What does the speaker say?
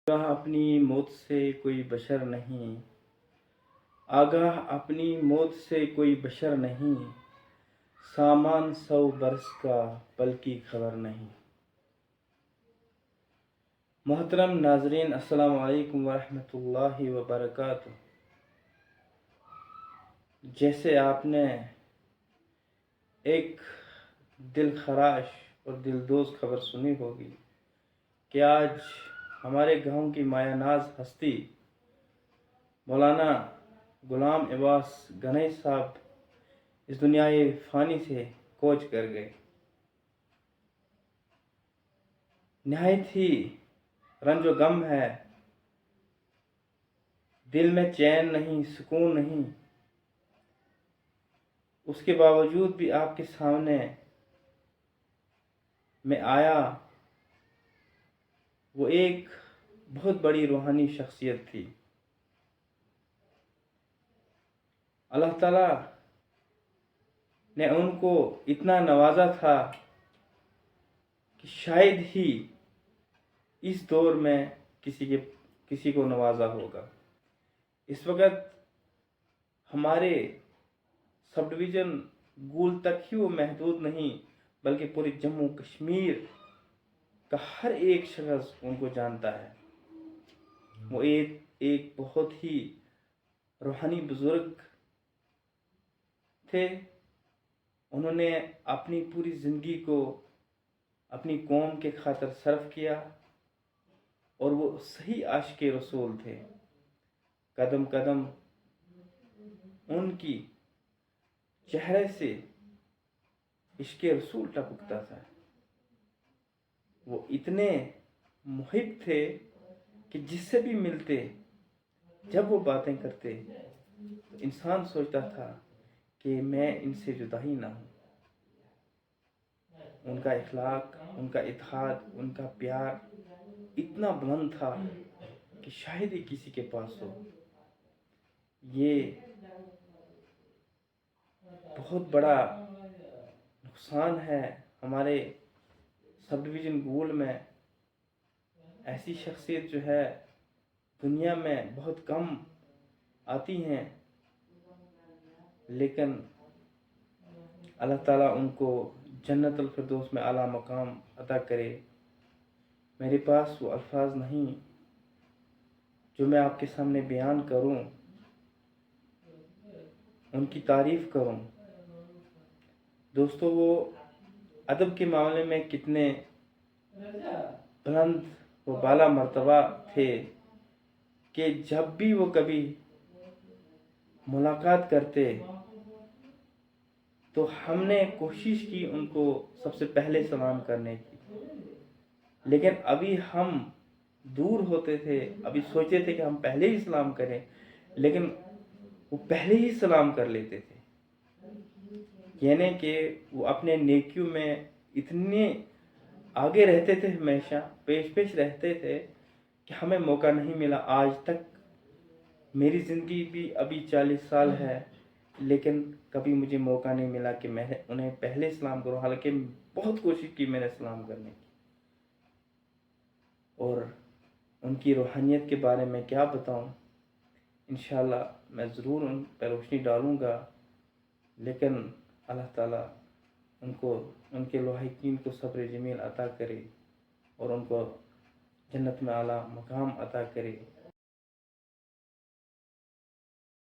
آگاہ اپنی موت سے کوئی بشر نہیں، آگاہ اپنی موت سے کوئی بشر نہیں، سامان 100 برس کا پل کی خبر نہیں۔ محترم ناظرین، السلام علیکم ورحمۃ اللہ وبرکاتہ۔ جیسے آپ نے ایک دل خراش اور دلدوز خبر سنی ہوگی کہ آج ہمارے گاؤں کی مایہ ناز ہستی مولانا غلام عباس گنئی صاحب اس دنیائے فانی سے کوچ کر گئے۔ نہایت ہی رنج و غم ہے، دل میں چین نہیں، سکون نہیں، اس کے باوجود بھی آپ کے سامنے میں آیا۔ وہ ایک بہت بڑی روحانی شخصیت تھی۔ اللہ تعالیٰ نے ان کو اتنا نوازا تھا کہ شاید ہی اس دور میں کسی کو نوازا ہوگا۔ اس وقت ہمارے سب ڈویژن گول تک ہی وہ محدود نہیں، بلکہ پورے جموں کشمیر کا ہر ایک شخص ان کو جانتا ہے۔ وہ ایک بہت ہی روحانی بزرگ تھے۔ انہوں نے اپنی پوری زندگی کو اپنی قوم کے خاطر صرف کیا، اور وہ صحیح عاشق رسول تھے۔ قدم قدم ان کی چہرے سے عشق رسول ٹپکتا تھا۔ وہ اتنے محب تھے کہ جس سے بھی ملتے، جب وہ باتیں کرتے تو انسان سوچتا تھا کہ میں ان سے جدا ہی نہ ہوں۔ ان کا اخلاق، ان کا اتحاد، ان کا پیار اتنا بلند تھا کہ شاید ہی کسی کے پاس ہو۔ یہ بہت بڑا نقصان ہے ہمارے سب ڈویژن گول میں۔ ایسی شخصیت جو ہے دنیا میں بہت کم آتی ہیں، لیکن اللہ تعالیٰ ان کو جنت الفردوس میں اعلیٰ مقام عطا کرے۔ میرے پاس وہ الفاظ نہیں جو میں آپ کے سامنے بیان کروں، ان کی تعریف کروں۔ دوستو، وہ ادب کے معاملے میں کتنے بلند و بالا مرتبہ تھے کہ جب بھی وہ کبھی ملاقات کرتے تو ہم نے کوشش کی ان کو سب سے پہلے سلام کرنے کی، لیکن ابھی ہم دور ہوتے تھے، ابھی سوچتے تھے کہ ہم پہلے ہی سلام کریں، لیکن وہ پہلے ہی سلام کر لیتے تھے۔ یعنی کہ وہ اپنے نیکیوں میں اتنے آگے رہتے تھے، ہمیشہ پیش رہتے تھے کہ ہمیں موقع نہیں ملا۔ آج تک میری زندگی بھی ابھی 40 سال ہے، لیکن کبھی مجھے موقع نہیں ملا کہ میں انہیں پہلے سلام کروں، حالانکہ بہت کوشش کی میں نے سلام کرنے کی۔ اور ان کی روحانیت کے بارے میں کیا بتاؤں، انشاءاللہ میں ضرور ان پر روشنی ڈالوں گا، لیکن اللہ تعالیٰ ان کے لواحقین کو صبر جمیل عطا کرے اور ان کو جنت میں اعلیٰ مقام عطا کرے۔